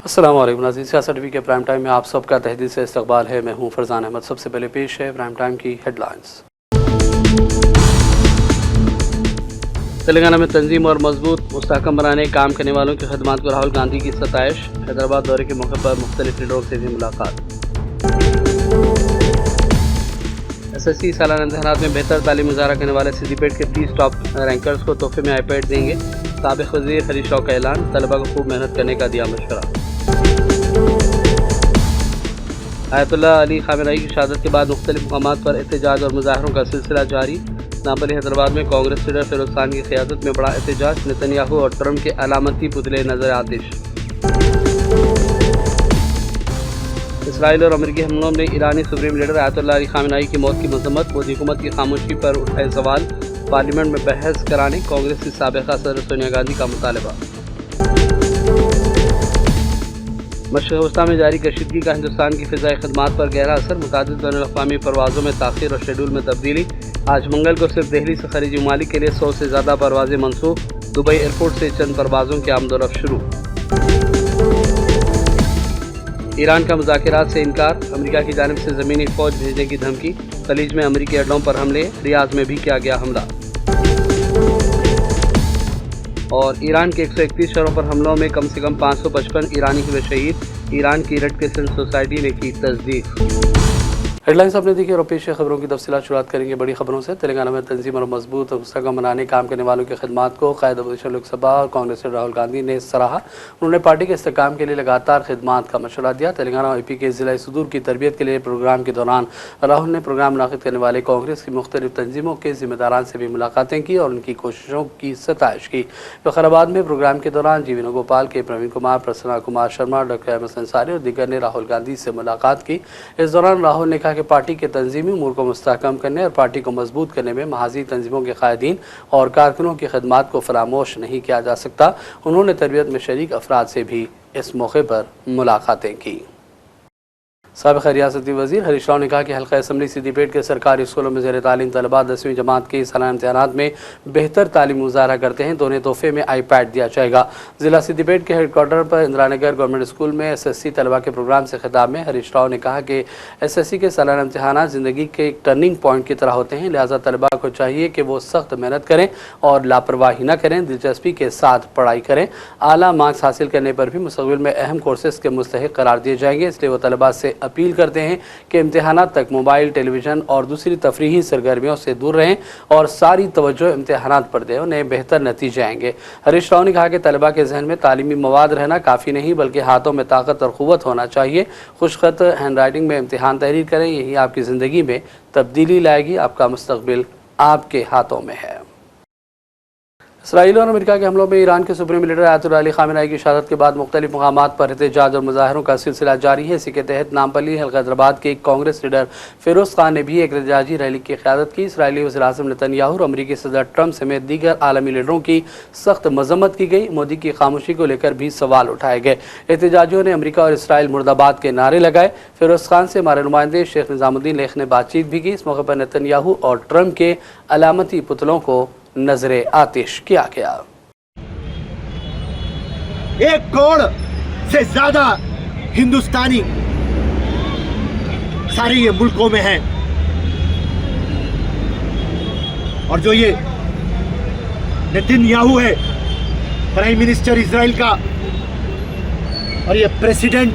अस्सलाम वालेकुम नाज़रीन, सियासत टीवी के प्राइम टाइम में आप सबका तहदील से इस्तकबाल है। मैं हूं फरजान अहमद। सबसे पहले पेश है प्राइम टाइम की हेडलाइंस। तेलंगाना में तंजीम और मजबूत मुस्तहकम बनाने काम करने वालों की खदमात को राहुल गांधी की सताइश। हैदराबाद दौरे के मौके पर मुख्तलिफ लीडरों से भी मुलाकात। SSC सालाना इम्तहानात में बेहतर तालीम मुजाहरा करने वाले सिद्दीपेट के 30 टॉप रैंकर्स को तोहफे में आईपैड देंगे। साबिक वज़ीर हरीश राव का ऐलान, तलबा को खूब मेहनत करने का दिया मशवरा। आयतुल्लाह अली खामेनेई की शहादत के बाद मुख्तलिफ मकामात पर एहतजाज और मुजाहरों का सिलसिला जारी। नापली हैदराबाद में कांग्रेस लीडर फिरोज खान की क़यादत में बड़ा एहतजाज। नेतन्याहू और ट्रम्प के अलामती पुतले नजर आतिश। इसराइल और अमेरिकी हमलों ने ईरानी supreme leader Ayatollah Ali Khamenei की मौत की मजम्मत। मोदी हुकूमत की खामोशी पर उठाए सवाल। पार्लियामेंट में बहस कराने कांग्रेस की साबिक़ा सदर सोनिया गांधी का मुतालबा। मशरिक़ वस्ता में जारी कशीदगी का हिंदुस्तान की फ़िज़ाई खदमात पर गहरा असर। मुतादिद बैनुल-अक़वामी परवाज़ों में ताख़ीर और शेड्यूल में तब्दीली। आज मंगल को सिर्फ दिल्ली से खलीजी ममालिक के लिए 100 से ज़्यादा परवाज़ें मनसूख। दुबई एयरपोर्ट से चंद परवाज़ों की आमदोरफ्त शुरू। ईरान का मुज़ाकिरात से इनकार। अमेरिका की जानिब से ज़मीनी फ़ौज भेजने की धमकी। खलीज में अमेरिकी अड्डों पर हमले। रियाद में भी किया गया हमला। और ईरान के 131 शहरों पर हमलों में कम से कम 555 ईरानी हुए शहीद। ईरान की रेड क्रिसेंट सोसाइटी ने की तस्दीक। हेडलाइंस आपने देखी और पेश खबरों की तफसीलात शुरुआत करेंगे बड़ी खबरों से। तेलंगाना में तंजीम और मजबूत मुस्तहकम बनाने काम करने वालों की खदमात को कायद अपोजिशन लोकसभा और कांग्रेस से राहुल गांधी ने सराहा। उन्होंने पार्टी के इस्तेहकाम के लिए लगातार खदमात का मशवरा दिया। तेलंगाना और AP के ज़िला सुदूर की तरबियत के लिए प्रोग्राम के दौरान राहुल ने प्रोग्राम मुनाक़िद करने वाले कांग्रेस की मुख्तलिफ तंजीमों के ज़िम्मेदारान से भी मुलाकातें की और उनकी कोशिशों की सताइश की। फखराबाद में प्रोग्राम के दौरान जी वेणुगोपाल के प्रवीण कुमार, प्रसन्ना कुमार शर्मा, डॉक्टर अहमद अंसारी और दीगर ने राहुल गांधी से मुलाकात की। इस दौरान राहुल ने कहा कि पार्टी के तंजीमी उमूर को मुस्तहकम करने और पार्टी को मजबूत करने में महाजी तंजीमों के कायदीन और कारकुनों की खदमात को फरामोश नहीं किया जा सकता। उन्होंने तरबियत में शरीक अफराद से भी इस मौके पर मुलाकातें की। साबिक़ रियासती वज़ीर हरीश राव ने कहा कि हल्का असम्बली सिद्दीपेट के सरकारी स्कूलों में ज़ेर तालीम तलबा 10वीं जमात के सालाना इम्तहानात में बेहतर तालीम मुज़ाहरा करते हैं तो उन्हें तोहफे में आईपैड दिया जाएगा। ज़िला सिद्दीपेट के हेडक्वार्टर पर इंदिरा नगर गवर्नमेंट स्कूल में SSC तलबा के प्रोग्राम से खिताब में हरीश राव ने कहा कि SSC के सालाना इम्तहानात ज़िंदगी के एक टर्निंग पॉइंट की तरह होते हैं, लिहाजा तलबा को चाहिए कि वो सख्त मेहनत करें और लापरवाही न करें, दिलचस्पी के साथ पढ़ाई करें। आला मार्क्स हासिल करने पर भी मुस्तक़बिल में अहम कोर्सेज़ के मुस्तहिक़ करार दिए जाएंगे। इसलिए वो तलबा से अपील करते हैं कि इम्तिहानात तक मोबाइल, टेलीविज़न और दूसरी तफरीही सरगर्मियों से दूर रहें और सारी तवज्जो इम्तिहानात पर दें, उन्हें बेहतर नतीजे आएंगे। हरीश राव ने कहा कि तलबा के जहन में तालीमी मवाद रहना काफ़ी नहीं बल्कि हाथों में ताकत और क़ुव्वत होना चाहिए। खुशख़त हैंड राइटिंग में इम्तिहान तहरीर करें, यही आपकी ज़िंदगी में तब्दीली लाएगी। आपका मुस्तक़बिल आपके हाथों में है। इसराइल और अमेरिका के हमलों में ईरान के supreme leader Ayatollah Ali Khamenei की शहादत के बाद मुख्तलिफ मकामात पर एहतजाज और मुजाहरों का सिलसिला जारी है। इसी के तहत नामपली हैदराबाद के कांग्रेस लीडर फिरोज खान ने भी एक एहतजाजी रैली की क़यादत की। इसराइली वज़ीर-ए-आज़म नेतन्याहू और अमेरिकी सदर ट्रम्प समेत दीगर आलमी लीडरों की सख्त मजम्मत की गई। मोदी की खामोशी को लेकर भी सवाल उठाए गए। एहतजाजियों ने अमेरिका और इसराइल मुर्दाबाद के नारे लगाए। फिरोज खान से हमारे नुमाइंदे शेख निज़ामुद्दीन लेख ने बातचीत भी की। इस मौके पर नेतन्याहू और ट्रम्प के अलामती पुतलों को नजरे आतिश किया गया। 1 करोड़ से ज्यादा हिंदुस्तानी सारे ये मुल्कों में हैं और जो ये नेतन्याहू है प्राइम मिनिस्टर इजराइल का और ये प्रेसिडेंट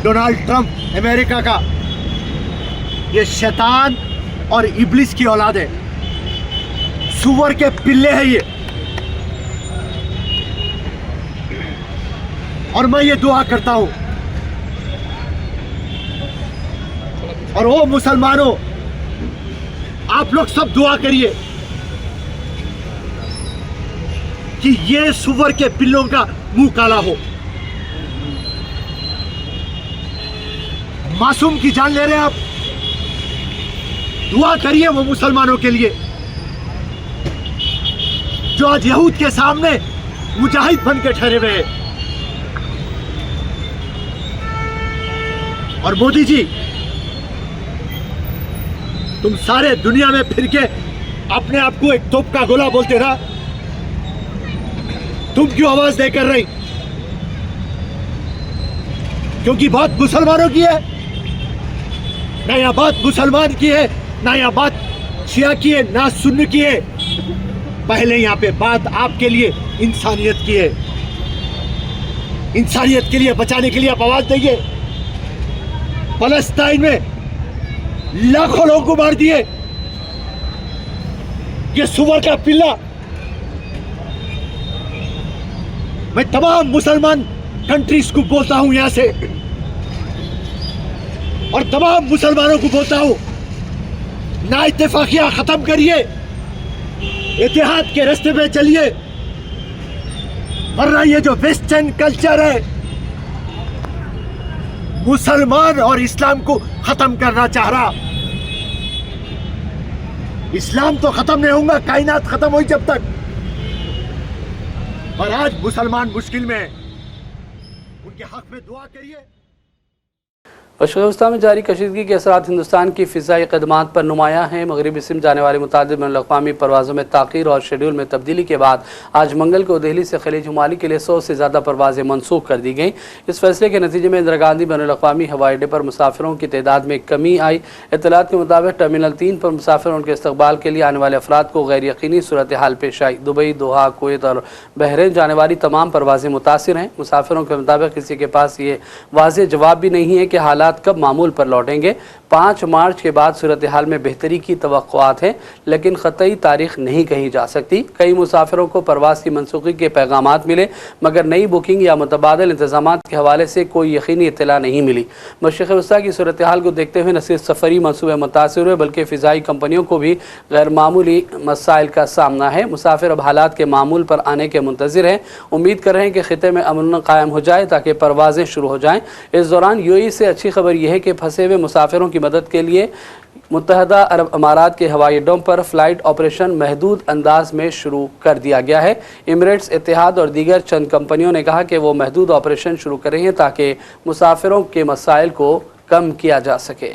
डोनाल्ड ट्रंप अमेरिका का, ये शैतान और इब्लिस की औलाद है, सुअर के पिल्ले हैं ये। और मैं ये दुआ करता हूं और वो मुसलमानों, आप लोग सब दुआ करिए कि ये सुअर के पिल्लों का मुंह काला हो। मासूम की जान ले रहे हैं आप, दुआ करिए वो मुसलमानों के लिए जो आज यहूद के सामने मुजाहिद बन के ठहरे हुए हैं। और मोदी जी, तुम सारे दुनिया में फिर के अपने आप को एक तोप का गोला बोलते ना, तुम क्यों आवाज देकर रही? क्योंकि बात मुसलमानों की है, ना यहाँ बात मुसलमान की है, ना यहाँ बात शिया की है, ना सुन्नी की है। पहले यहाँ पे बात आपके लिए इंसानियत की है। इंसानियत के लिए बचाने के लिए आप आवाज देंगे। फलस्तीन में लाखों लोगों को मार दिए, ये सुअर का पिल्ला। मैं तमाम मुसलमान कंट्रीज को बोलता हूं यहां से, और तमाम मुसलमानों को बोलता हूं, ना इत्तेफाकिया खत्म करिए, इत्तेहाद के रास्ते पे चलिए, वरना ये जो वेस्टर्न कल्चर है मुसलमान और इस्लाम को खत्म करना चाह रहा। इस्लाम तो खत्म नहीं होगा, कायनात खत्म हुई जब तक। और आज मुसलमान मुश्किल में है, उनके हक में दुआ करिए। मशरक़ में जारी कशीदगी के असरात हिंदुस्तान की फ़िज़ाई ख़दमात पर नुमायाँ हैं। मगरबी सिम जाने वाली मुतादिद बैनुल-अक़वामी परवाज़ों में ताख़ीर और शेड्यूल में तब्दीली के बाद आज मंगल को दिल्ली से खलीज हुमाली के लिए 100 से ज़्यादा परवाज़ें मनसूख कर दी गईं। इस फैसले के नतीजे में इंदिरा गांधी बैनुल-अक़वामी हवाई अड्डे पर मुसाफिरों की तादाद में कमी आई। इत्तलात के मुताबिक टर्मिनल 3 पर मुसाफिर और उनके इस्तक़बाल के लिए आने वाले अफराद को गैर यकीनी सूरत हाल पेश आई। दुबई, दोहा, कुवैत और बहरीन जाने वाली तमाम परवाज़ें मुतासिर हैं। मुसाफिरों के मुताबिक किसी के पास ये वाज़ेह जवाब भी नहीं है कि हालात कब मामूल पर लौटेंगे। 5 मार्च के बाद सूरत हाल में बेहतरी की तवक्कुआत है, लेकिन क़तई तारीख नहीं कही जा सकती। कई मुसाफिरों को परवाज़ की मनसूखी के पैगामात मिले, मगर नई बुकिंग या मुतबादल इंतज़ामात के हवाले से कोई यकीनी इत्तला नहीं मिली। मशरिक़ वस्ता की सूरत हाल को देखते हुए न सिर्फ सफ़री मनसूबे मुतासिर हुए, बल्कि फ़िज़ाई कंपनियों को भी गैर मामूली मसाइल का सामना है। मुसाफिर अब हालात के मामूल पर आने के मुंतज़िर हैं, उम्मीद कर रहे हैं कि ख़िते में अमन कायम हो जाए ताकि परवाज़ें शुरू हो जाएँ। इस दौरान यूएई से अच्छी खबर यह है कि फंसे हुए मुसाफिरों की मदद के लिए मुत्तहदा अरब अमारात के हवाई अड्डों पर फ़्लाइट ऑपरेशन महदूद अंदाज में शुरू कर दिया गया है। एमिरेट्स, इत्तेहाद और दीगर चंद कंपनियों ने कहा कि वो महदूद ऑपरेशन शुरू कर रही हैं ताकि मुसाफिरों के मसाइल को कम किया जा सके।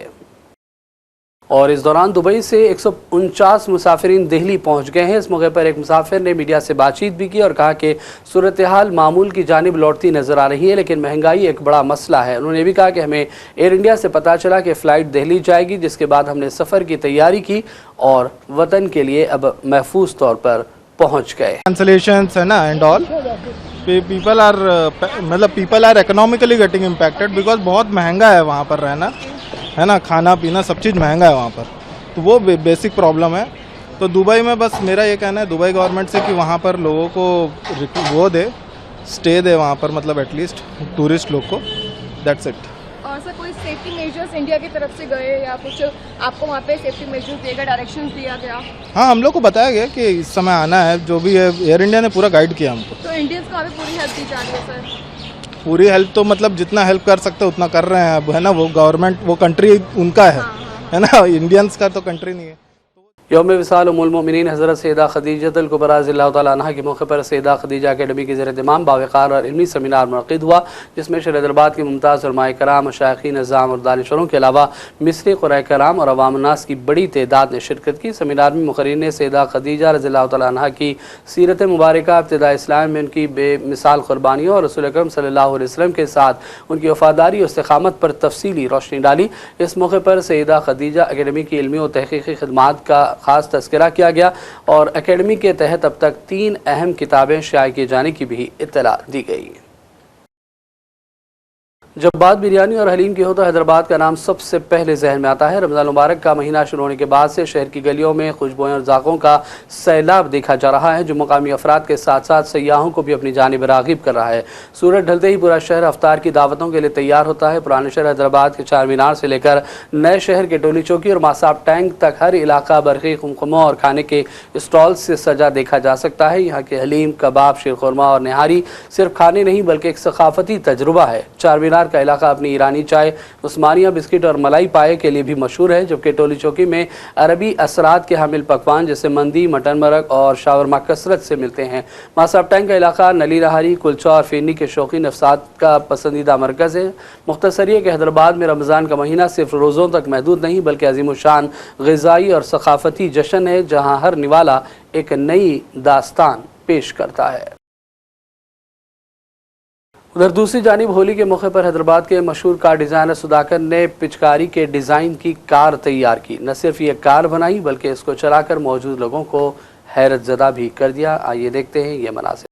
और इस दौरान दुबई से 149 मुसाफिरीन दिल्ली पहुंच गए हैं। इस मौके पर एक मुसाफिर ने मीडिया से बातचीत भी की और कहा कि सूरत हाल मामूल की जानिब लौटती नज़र आ रही है, लेकिन महंगाई एक बड़ा मसला है। उन्होंने भी कहा कि हमें एयर इंडिया से पता चला कि फ़्लाइट दिल्ली जाएगी, जिसके बाद हमने सफ़र की तैयारी की और वतन के लिए अब महफूज तौर पर पहुँच गए। कैंसलेशंस है ना and all, people are economically getting impacted because बहुत महंगा है वहाँ पर रहना, है ना, खाना पीना सब चीज़ महंगा है वहाँ पर, तो वो बेसिक प्रॉब्लम है। तो दुबई में बस मेरा ये कहना है दुबई गवर्नमेंट से कि वहाँ पर लोगों को वो दे, स्टे दे वहाँ पर, मतलब एटलीस्ट टूरिस्ट लोग को, दैट्स इट। और सर कोई सेफ्टी मेजर्स इंडिया की तरफ से गए या कुछ आपको वहाँ पे सेफ्टी मेजर्स दिए गए, डायरेक्शंस दिया गया? हाँ, हम लोग को बताया गया कि इस समय आना है, जो भी है एयर इंडिया ने पूरा गाइड किया हमको। तो इंडियंस को अभी पूरी हेल्प दी जा रही है सर? पूरी हेल्प तो मतलब जितना हेल्प कर सकते उतना कर रहे हैं अब, है ना, वो गवर्नमेंट, वो कंट्री उनका है ना, इंडियंस का तो कंट्री नहीं है। यौम विसाल उम्मुल मोमिनीन हज़रत सैयदा खदीजतुल कुबरा रज़ियल्लाहु तआला अन्हा के मौके पर सैयदा खदीजा अकेडमी के ज़ेर-ए-इत्तिमाम बावक़ार और इल्मी सेमिनार मुनक़िद हुआ, जिसमें शहर हैदराबाद के मुमताज़ उलमाए कराम, मशाइख़ीन निज़ाम और दानिशवरों के अलावा मिस्री क़ुराए कराम और अवाम उन्नास की बड़ी तादाद ने शिरकत की। सेमिनार में मुक़र्रिरीन ने सैयदा खदीजा रज़ियल्लाहु तआला अन्हा की सीरत मुबारका, इब्तिदा इस्लाम में उनकी बेमिसाल क़ुरबानियों और रसूल अकरम सल्लल्लाहु अलैहि वसल्लम के साथ उनकी वफ़ादारी और इस्तिक़ामत पर तफसीली रोशनी डाली। इस मौके पर सैयदा खदीजा अकेडमी की इल्मी और तहक़ीक़ी ख़िदमात का ख़ास तज़किरा किया गया और अकेडमी के तहत अब तक 3 अहम किताबें शाये किए जाने की भी इत्तला दी गई। जब बात बिरयानी और हलीम की हो तो हैदराबाद का नाम सबसे पहले जहन में आता है। रमज़ान मुबारक का महीना शुरू होने के बाद से शहर की गलियों में खुशबुएं और ज़ाक़ों का सैलाब देखा जा रहा है, जो मुकामी अफराद के साथ साथ सयाहों को भी अपनी जानिब राग़िब कर रहा है। सूरज ढलते ही पूरा शहर अफ्तार की दावतों के लिए तैयार होता है। पुराने शहर हैदराबाद के चार मीनार से लेकर नए शहर के टोली चौकी और मासाब टैंक तक हर इलाका बरक़ी कुमकुमा और खाने के स्टॉल से सजा देखा जा सकता है। यहाँ के हलीम, कबाब, शीरखुरमा और निहारी सिर्फ खाने नहीं बल्कि एक सकाफ़ती तजुर्बा है। चार मीनार का इलाका अपनी ईरानी चाय, उस्मानिया बिस्किट और मलाई पाए के लिए भी मशहूर है, जबकि टोली चौकी में अरबी असरात के हामिल पकवान जैसे मंदी, मटन मरक और शावरमा कसरत से मिलते हैं। मासाब टैंक का इलाका नली रहारी, कुलचा और फिरनी के शौकीन अफसाद का पसंदीदा मरकज़ है। मुख्तसर ये कि हैदराबाद में रमज़ान का महीना सिर्फ रोज़ों तक महदूद नहीं बल्कि अज़ीमुशान ग़िज़ाई और सकाफ़ती जश्न है, जहाँ हर निवाला एक नई दास्तान पेश करता है। ادھر دوسری جانب ہولی کے موقع پر حیدرآباد کے مشہور کار ڈیزائنر سدھاکر نے پچکاری کے ڈیزائن کی کار تیار کی. نہ صرف یہ کار بنائی بلکہ اس کو چلا کر موجود لوگوں کو حیرت زدہ بھی کر دیا. آئیے دیکھتے ہیں یہ مناظر.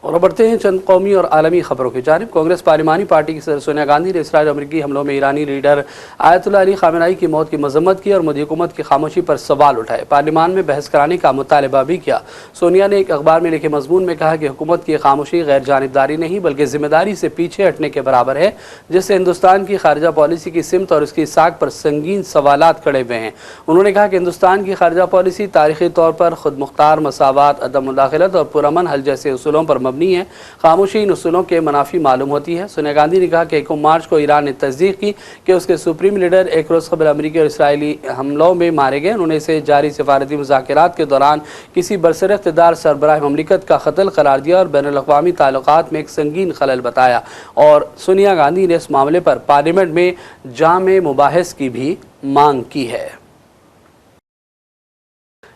اور بڑھتے ہیں چند قومی اور عالمی خبروں کی جانب. کانگریس پارلیمانی پارٹی کی صدر سونیا گاندھی نے اسرائیل امریکی حملوں میں ایرانی لیڈر آیت اللہ علی خامنہئی کی موت کی مذمت کی اور مودی حکومت کی خاموشی پر سوال اٹھائے. پارلیمان میں بحث کرانے کا مطالبہ بھی کیا. سونیا نے ایک اخبار میں لکھے مضمون میں کہا کہ حکومت کی خاموشی غیر جانبداری نہیں بلکہ ذمہ داری سے پیچھے ہٹنے کے برابر ہے جس سے ہندوستان کی خارجہ پالیسی کی سمت اور اس کی ساکھ پر سنگین سوالات کھڑے ہوئے ہیں. انہوں نے کہا کہ ہندوستان کی خارجہ پالیسی تاریخی طور پر خود مختار، مساوات، عدم مداخلت اور پرامن حل جیسے اصولوں پر مبنی ہے. خاموشی ان اصولوں کے منافی معلوم ہوتی ہے. سونیا گاندھی نے کہا کہ 1 مارچ کو ایران نے تصدیق کی کہ اس کے سپریم لیڈر ایک روز قبل امریکی اور اسرائیلی حملوں میں مارے گئے. انہوں نے اسے جاری سفارتی مذاکرات کے دوران کسی برسر اقتدار سربراہ مملکت کا قتل قرار دیا اور بین الاقوامی تعلقات میں ایک سنگین خلل بتایا. اور سونیا گاندھی نے اس معاملے پر پارلیمنٹ میں جامع مباحث کی بھی مانگ کی ہے.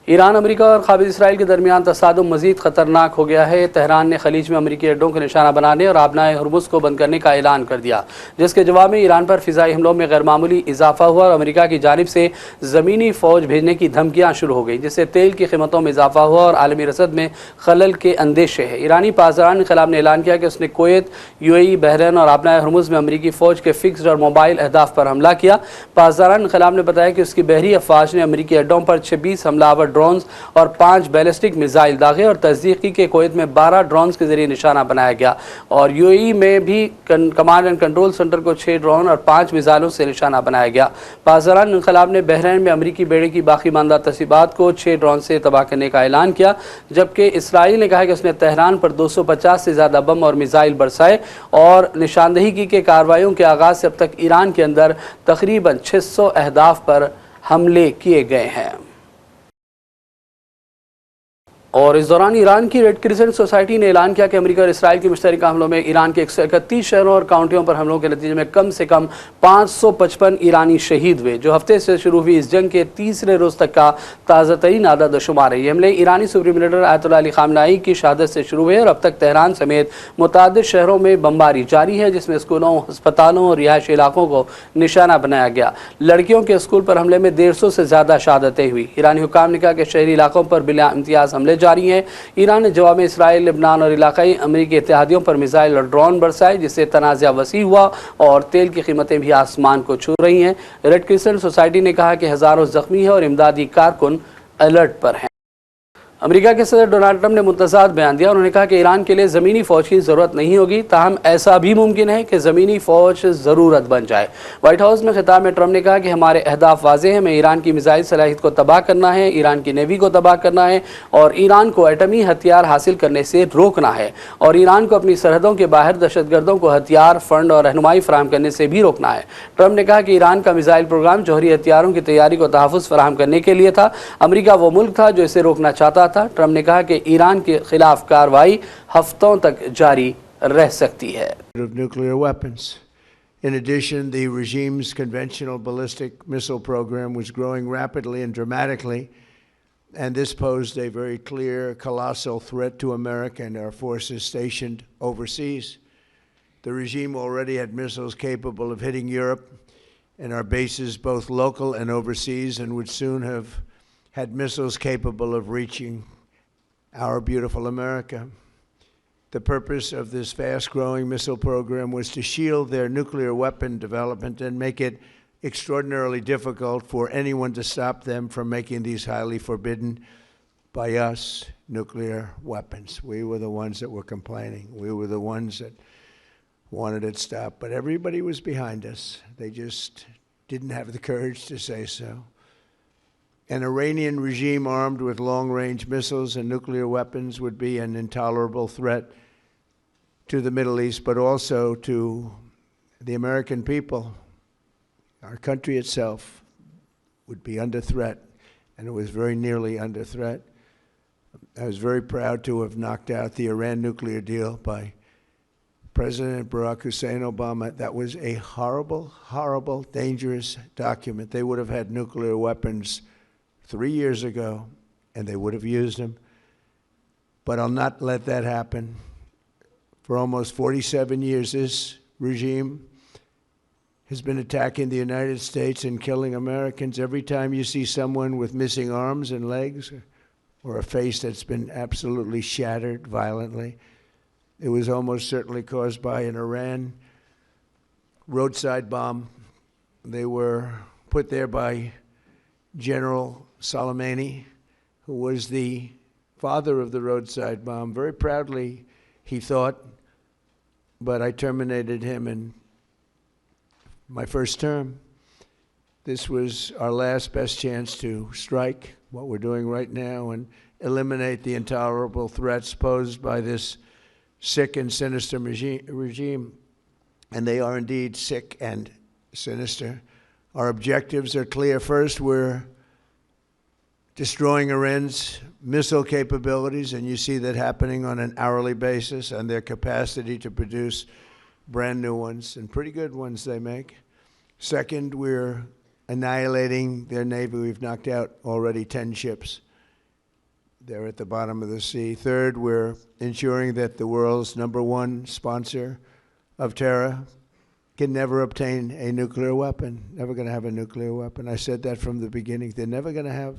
ایران، امریکہ اور قابض اسرائیل کے درمیان تصادم مزید خطرناک ہو گیا ہے. تہران نے خلیج میں امریکی اڈوں کو نشانہ بنانے اور آبنائے ہرمز کو بند کرنے کا اعلان کر دیا جس کے جواب میں ایران پر فضائی حملوں میں غیر معمولی اضافہ ہوا اور امریکہ کی جانب سے زمینی فوج بھیجنے کی دھمکیاں شروع ہو گئیں جس سے تیل کی قیمتوں میں اضافہ ہوا اور عالمی رسد میں خلل کے اندیشے ہیں. ایرانی پاسداران انقلاب نے اعلان کیا کہ اس نے کویت، UAE، بحرین اور آبنائے ہرمز میں امریکی فوج کے فکسڈ اور موبائل اہداف پر حملہ کیا. پاسداران انقلاب نے بتایا کہ اس کی بحری افواج نے امریکی اڈوں پر 26 حملہ آور ڈرونز اور 5 بیلسٹک میزائل داغے اور تصدیق کی کہ کویت میں 12 ڈرونز کے ذریعے نشانہ بنایا گیا اور UAE میں بھی کمانڈ اینڈ کنٹرول سنٹر کو 6 ڈرون اور 5 میزائلوں سے نشانہ بنایا گیا. پاسداران انقلاب نے بحرین میں امریکی بیڑے کی باقی ماندہ تسیبات کو 6 ڈرون سے تباہ کرنے کا اعلان کیا جبکہ اسرائیل نے کہا کہ اس نے تہران پر 250 سے زیادہ بم اور میزائل برسائے اور نشاندہی کی کہ کارروائیوں کے آغاز سے اب تک ایران کے اندر تقریباً 600 اہداف پر حملے کیے گئے ہیں. اور اس دوران ایران کی ریڈ کرسنٹ سوسائٹی نے اعلان کیا کہ امریکہ اور اسرائیل کی مشترکہ حملوں میں ایران کے 131 شہروں اور کاؤنٹیوں پر حملوں کے نتیجے میں کم سے کم 555 ایرانی شہید ہوئے جو ہفتے سے شروع ہوئی اس جنگ کے تیسرے روز تک کا تازہ ترین عدد و شمار ہے. یہ حملے ایرانی سپریم لیڈر آیت اللہ علی خامنہئی کی شہادت سے شروع ہوئے اور اب تک تہران سمیت متعدد شہروں میں بمباری جاری ہے جس میں اسکولوں، ہسپتالوں اور رہائشی علاقوں کو نشانہ بنایا گیا. لڑکیوں کے اسکول پر حملے میں 150 سے زیادہ شہادتیں ہوئی. ایرانی حکام نے کہا کہ شہری علاقوں پر بلا امتیاز حملے جاری ہیں. ایران نے جواب میں اسرائیل، لبنان اور علاقائی امریکی اتحادیوں پر میزائل اور ڈرون برسائے جس سے تنازع وسیع ہوا اور تیل کی قیمتیں بھی آسمان کو چھو رہی ہیں. ریڈ کرسنٹ سوسائٹی نے کہا کہ ہزاروں زخمی ہیں اور امدادی کارکن الرٹ پر ہیں. امریکہ کے صدر ڈونلڈ ٹرمپ نے متضاد بیان دیا. انہوں نے کہا کہ ایران کے لیے زمینی فوج کی ضرورت نہیں ہوگی تاہم ایسا بھی ممکن ہے کہ زمینی فوج ضرورت بن جائے. وائٹ ہاؤس میں خطاب میں ٹرمپ نے کہا کہ ہمارے اہداف واضح ہیں. ہمیں ایران کی میزائل صلاحیت کو تباہ کرنا ہے، ایران کی نیوی کو تباہ کرنا ہے اور ایران کو ایٹمی ہتھیار حاصل کرنے سے روکنا ہے اور ایران کو اپنی سرحدوں کے باہر دہشت گردوں کو ہتھیار، فنڈ اور رہنمائی فراہم کرنے سے بھی روکنا ہے. ٹرمپ نے کہا کہ ایران کا میزائل پروگرام جوہری ہتھیاروں کی تیاری کو تحفظ فراہم کرنے کے لیے تھا. امریکہ وہ ملک تھا جو اسے روکنا چاہتا تھا. ٹرمپ نے کہا کہ ایران کے خلاف کارروائی ہفتوں تک جاری رہ سکتی ہے. Nuclear weapons. In addition, the regime's conventional ballistic missile program was growing rapidly and dramatically, and this posed a very clear, colossal threat to America and our forces stationed overseas. The regime already had missiles capable of hitting Europe and our bases both local and overseas, and would soon have had missiles capable of reaching our beautiful America. The purpose of this fast-growing missile program was to shield their nuclear weapon development and make it extraordinarily difficult for anyone to stop them from making these highly forbidden by us nuclear weapons. We were the ones that were complaining. We were the ones that wanted it stopped. But everybody was behind us. They just didn't have the courage to say so. An Iranian regime armed with long-range missiles and nuclear weapons would be an intolerable threat to the Middle East, but also to the American people. Our country itself would be under threat, and it was very nearly under threat. I was very proud to have knocked out the Iran nuclear deal by President Barack Hussein Obama. That was a horrible, horrible, dangerous document. They would have had nuclear weapons 3 years ago, and they would have used them. but I'll not let that happen. For almost 47 years, this regime has been attacking the United States and killing Americans. Every time you see someone with missing arms and legs or a face that's been absolutely shattered violently, it was almost certainly caused by an Iran roadside bomb. They were put there by General Soleimani, who was the father of the roadside bomb. Very proudly, he thought, but I terminated him in my first term. This was our last best chance to strike what we're doing right now and eliminate the intolerable threats posed by this sick and sinister regime. And they are indeed sick and sinister. Our objectives are clear. First, we're destroying Iran's missile capabilities, and you see that happening on an hourly basis, and their capacity to produce brand new ones, and pretty good ones they make. Second, we're annihilating their navy. We've knocked out already 10 ships. They're at the bottom of the sea. Third, we're ensuring that the world's #1 sponsor of terror can never obtain a nuclear weapon, never going to have a nuclear weapon. I said that from the beginning. They're never going to have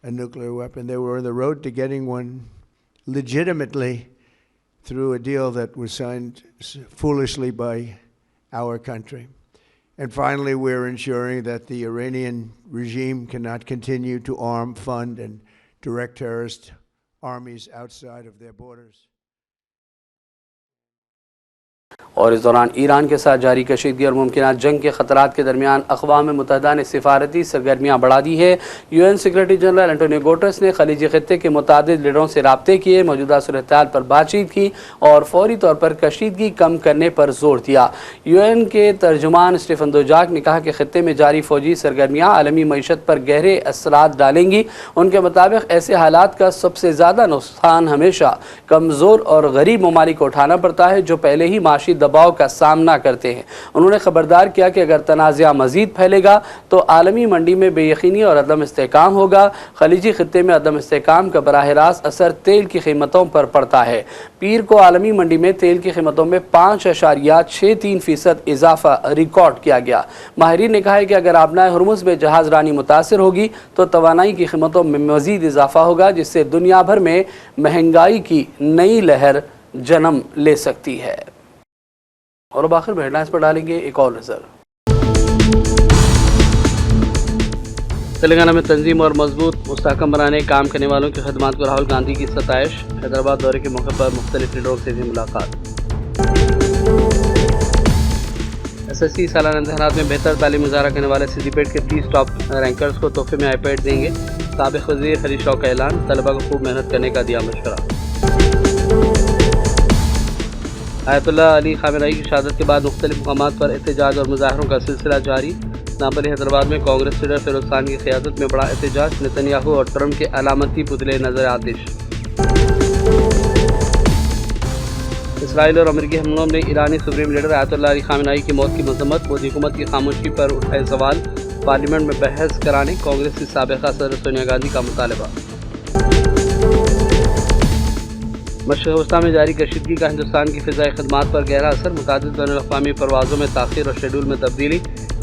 a nuclear weapon. They were on the road to getting one legitimately through a deal that was signed foolishly by our country. And finally, we're ensuring that the Iranian regime cannot continue to arm, fund, and direct terrorist armies outside of their borders. اور اس دوران ایران کے ساتھ جاری کشیدگی اور ممکنہ جنگ کے خطرات کے درمیان اقوام متحدہ نے سفارتی سرگرمیاں بڑھا دی ہے۔ U N secretary general Antonio Guterres نے خلیجی خطے کے متعدد لیڈروں سے رابطے کیے، موجودہ صورتحال پر بات چیت کی اور فوری طور پر کشیدگی کم کرنے پر زور دیا۔ یو این کے ترجمان اسٹیفن دوجاک نے کہا کہ خطے میں جاری فوجی سرگرمیاں عالمی معیشت پر گہرے اثرات ڈالیں گی۔ ان کے مطابق ایسے حالات کا سب سے زیادہ نقصان ہمیشہ کمزور اور غریب ممالک کو اٹھانا پڑتا ہے جو پہلے ہی معاشی دباؤ کا سامنا کرتے ہیں۔ انہوں نے خبردار کیا کہ اگر تنازع مزید پھیلے گا تو عالمی منڈی میں بے یقینی اور عدم استحکام ہوگا۔ خلیجی خطے میں عدم استحکام کا براہ راست اثر تیل کی قیمتوں پر پڑتا ہے۔ پیر کو عالمی منڈی میں تیل کی قیمتوں میں 5.63% اضافہ ریکارڈ کیا گیا۔ ماہرین نے کہا ہے کہ اگر آبنائے ہرمز میں جہاز رانی متاثر ہوگی تو توانائی کی قیمتوں میں مزید اضافہ ہوگا، جس سے دنیا بھر میں مہنگائی کی نئی لہر جنم لے سکتی ہے۔ اور اب آخر میں ہیڈلائنز پر ڈالیں گے ایک اور نظر۔ تلنگانہ میں تنظیم اور مضبوط مستحکم بنانے کام کرنے والوں کی خدمات کو راہل گاندھی کی ستائش۔ حیدرآباد دورے کے موقع پر مختلف لیڈروں سے بھی ملاقات۔ SSC سالانہ امتحانات میں بہتر تعلیم مظاہرہ کرنے والے سدی پیٹ کے 30 ٹاپ رینکرز کو تحفے میں آئی پیڈ دیں گے۔ سابق وزیر ہریش راؤ کا اعلان، طلبہ کو خوب محنت کرنے کا دیا مشورہ۔ آیت اللہ علی خامنہئی کی شہادت کے بعد مختلف مقامات پر احتجاج اور مظاہروں کا سلسلہ جاری۔ نامپلی حیدرآباد میں کانگریس لیڈر فیروز خان کی قیادت میں بڑا احتجاج، نتنیاہو اور ٹرمپ کے علامتی پتلے نظر آتش۔ اسرائیل اور امریکی حملوں نے ایرانی سپریم لیڈر آیت اللہ علی خامنہئی کی موت کی مذمت، مودی حکومت کی خاموشی پر اٹھائے سوال، پارلیمنٹ میں بحث کرانے کانگریس کی سابقہ صدر سونیا گاندھی کا مطالبہ۔ مشرق وسطی میں جاری کشیدگی کا ہندوستان کی فضائی خدمات پر گہرا اثر، متعدد بین الاقوامی پروازوں میں تاخیر اور شیڈول میں تبدیلی۔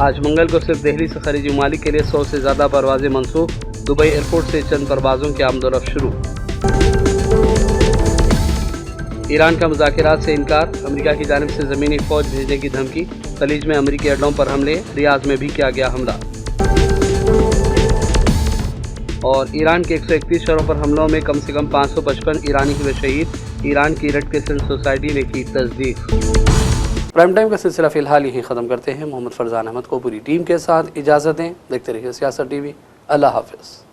آج منگل کو صرف دہلی سے خلیجی ممالک کے لیے 100 سے زیادہ پروازیں منسوخ، دبئی ایئرپورٹ سے چند پروازوں کی آمد و رفت شروع۔ ایران کا مذاکرات سے انکار، امریکہ کی جانب سے زمینی فوج بھیجنے کی دھمکی، خلیج میں امریکی اڈوں پر حملے، ریاض میں بھی کیا گیا حملہ۔ اور ایران کے 131 شہروں پر حملوں میں کم سے کم 555 ایرانی ہوئے شہید، ایران کی ریڈ کرسنٹ سوسائٹی نے کی تصدیق۔ پرائم ٹائم کا سلسلہ فی الحال یہیں ختم کرتے ہیں۔ محمد فرزان احمد کو پوری ٹیم کے ساتھ اجازت دیں۔ دیکھتے رہیے سیاست ٹی وی۔ اللہ حافظ۔